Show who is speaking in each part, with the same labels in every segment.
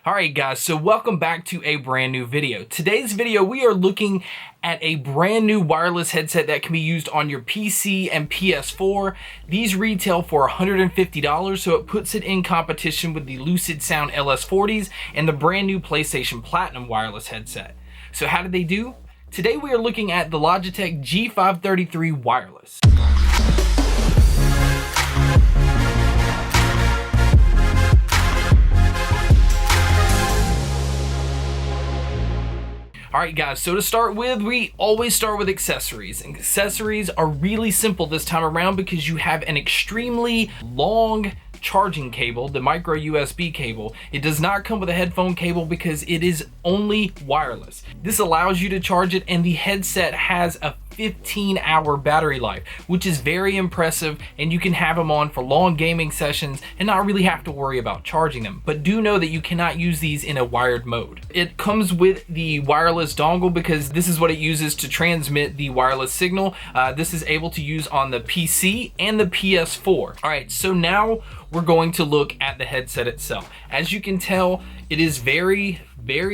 Speaker 1: Alright guys, so welcome back to a brand new video. Today's video we are looking at a brand new wireless headset that can be used on your PC and PS4. These retail for $150, so it puts it in competition with the Lucid Sound LS40s and the brand new PlayStation Platinum wireless headset. So how did they do? Today we are looking at the Logitech G533 wireless. Alright guys, so to start with, we always start with accessories. And accessories are really simple this time around because you have an extremely long charging cable, the micro USB cable. It does not come with a headphone cable because it is only wireless. This allows you to charge it, and the headset has a 15-hour battery life, which is very impressive, and you can have them on for long gaming sessions and not really have to worry about charging them. But do know that you cannot use these in a wired mode. It comes with the wireless dongle because this is what it uses to transmit the wireless signal. This is able to use on the PC and the PS4. All right, so now we're going to look at the headset itself. As you can tell, it is very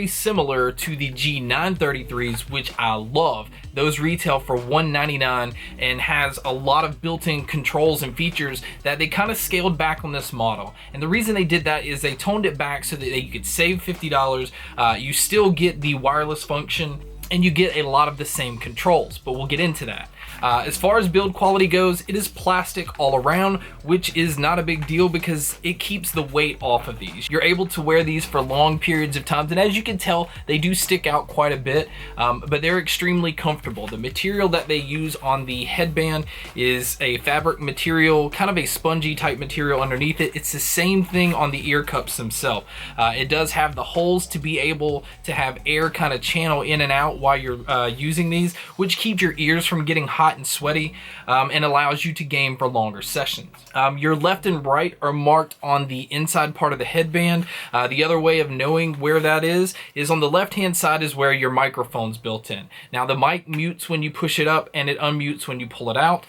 Speaker 1: similar to the G933s, which I love. Those retail for $199 and has a lot of built-in controls and features that they kind of scaled back on this model. And the reason they did that is they toned it back so that you could save $50. You still get the wireless function and you get a lot of the same controls, but we'll get into that. As far as build quality goes, it is plastic all around, which is not a big deal because it keeps the weight off of these. You're able to wear these for long periods of time, and as you can tell, they do stick out quite a bit, but they're extremely comfortable. The material that they use on the headband is a fabric material, kind of a spongy type material underneath it. It's the same thing on the ear cups themselves. It does have the holes to be able to have air kind of channel in and out while you're using these, which keeps your ears from getting hot and sweaty, and allows you to game for longer sessions. Your left and right are marked on the inside part of the headband. The other way of knowing where that is on the left hand side is where your microphone's built in. Now the mic mutes when you push it up and it unmutes when you pull it out.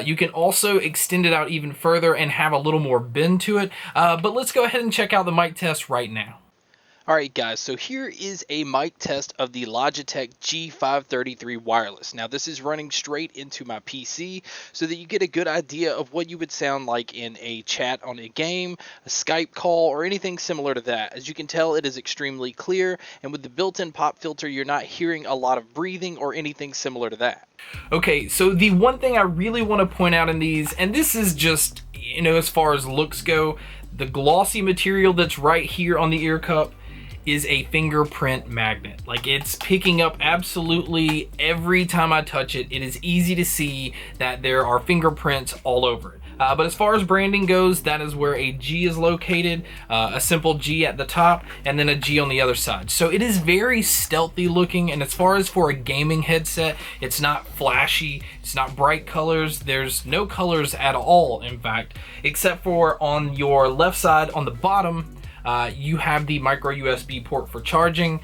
Speaker 1: You can also extend it out even further and have a little more bend to it, but let's go ahead and check out the mic test right now.
Speaker 2: Alright guys, so here is a mic test of the Logitech G533 wireless. Now this is running straight into my PC so that you get a good idea of what you would sound like in a chat on a game, a Skype call, or anything similar to that. As you can tell, it is extremely clear, and with the built-in pop filter, you're not hearing a lot of breathing or anything similar to that.
Speaker 1: Okay, so the one thing I really want to point out in these, and this is just, you know, as far as looks go, the glossy material that's right here on the ear cup is a fingerprint magnet. Like, it's picking up absolutely every time I touch it. It is easy to see that there are fingerprints all over it. But as far as branding goes, that is where a G is located, a simple G at the top, and then a G on the other side. So it is very stealthy looking, and as far as for a gaming headset, it's not flashy, it's not bright colors, there's no colors at all, in fact, except for on your left side on the bottom, you have the micro USB port for charging.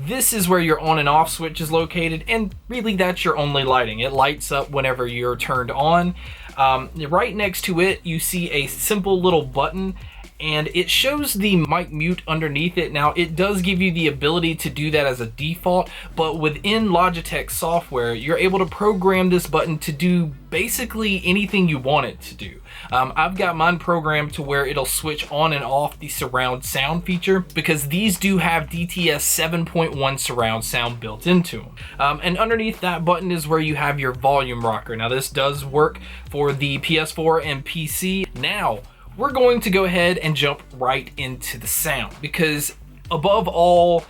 Speaker 1: This is where your on and off switch is located, and really that's your only lighting. It lights up whenever you're turned on. Right next to it, you see a simple little button, and it shows the mic mute underneath it. Now, it does give you the ability to do that as a default, but within Logitech software, you're able to program this button to do basically anything you want it to do. I've got mine programmed to where it'll switch on and off the surround sound feature because these do have DTS 7.1 surround sound built into them. And underneath that button is where you have your volume rocker. Now, this does work for the PS4 and PC. Now, we're going to go ahead and jump right into the sound because above all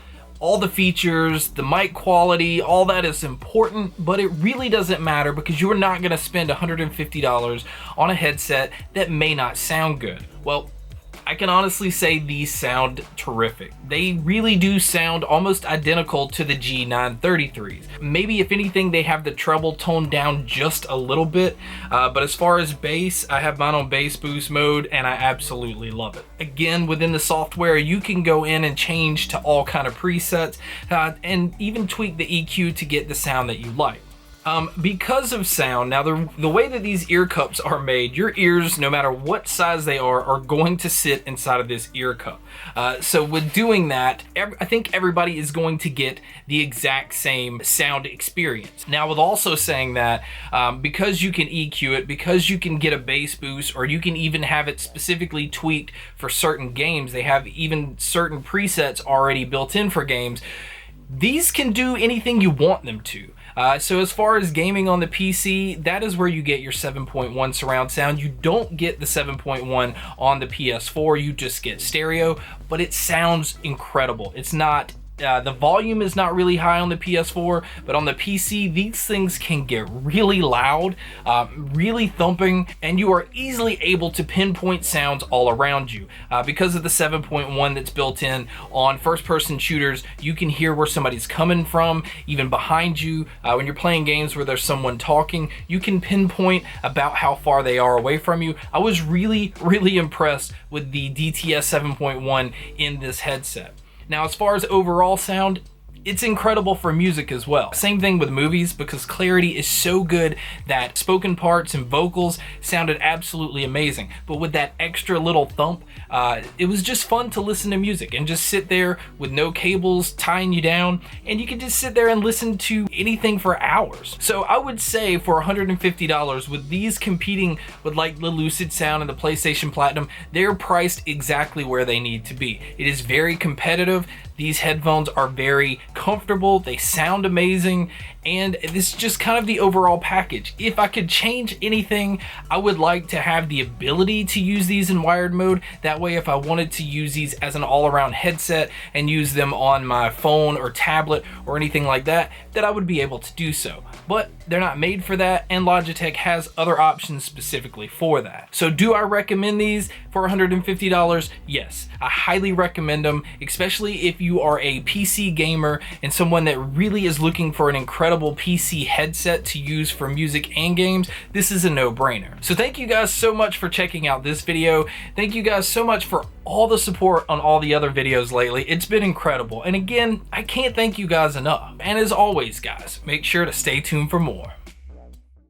Speaker 1: the features, the mic quality, all that is important, but it really doesn't matter because you're not going to spend $150 on a headset that may not sound good. Well, I can honestly say these sound terrific. They really do sound almost identical to the G933s. Maybe if anything, they have the treble toned down just a little bit, but as far as bass, I have mine on bass boost mode and I absolutely love it. Again, within the software, you can go in and change to all kind of presets and even tweak the EQ to get the sound that you like. Because of sound, now the way that these ear cups are made, your ears, no matter what size they are going to sit inside of this ear cup. So with doing that, I think everybody is going to get the exact same sound experience. Now with also saying that, because you can EQ it, because you can get a bass boost, or you can even have it specifically tweaked for certain games, they have even certain presets already built in for games, these can do anything you want them to. So as far as gaming on the PC, that is where you get your 7.1 surround sound. You don't get the 7.1 on the PS4, you just get stereo, but it sounds incredible. It's not the volume is not really high on the PS4, but on the PC, these things can get really loud, really thumping, and you are easily able to pinpoint sounds all around you. Because of the 7.1 that's built in on first-person shooters, you can hear where somebody's coming from, even behind you. When you're playing games where there's someone talking, you can pinpoint about how far they are away from you. I was really, really impressed with the DTS 7.1 in this headset. Now, as far as overall sound, it's incredible for music as well. Same thing with movies, because clarity is so good that spoken parts and vocals sounded absolutely amazing. But with that extra little thump, it was just fun to listen to music and just sit there with no cables tying you down, and you can just sit there and listen to anything for hours. So I would say for $150, with these competing with like the Lucid Sound and the PlayStation Platinum, they're priced exactly where they need to be. It is very competitive. These headphones are very comfortable, they sound amazing, and this is just kind of the overall package. If I could change anything, I would like to have the ability to use these in wired mode. That way, if I wanted to use these as an all-around headset and use them on my phone or tablet or anything like that, that I would be able to do so. But they're not made for that, and Logitech has other options specifically for that. So do I recommend these for $150? Yes, I highly recommend them, especially if you are a PC gamer and someone that really is looking for an incredible PC headset to use for music and games. This is a no-brainer. So thank you guys so much for checking out this video. Thank you guys so much for all the support on all the other videos lately. It's been incredible. And again, I can't thank you guys enough. And as always, guys, make sure to stay tuned for more.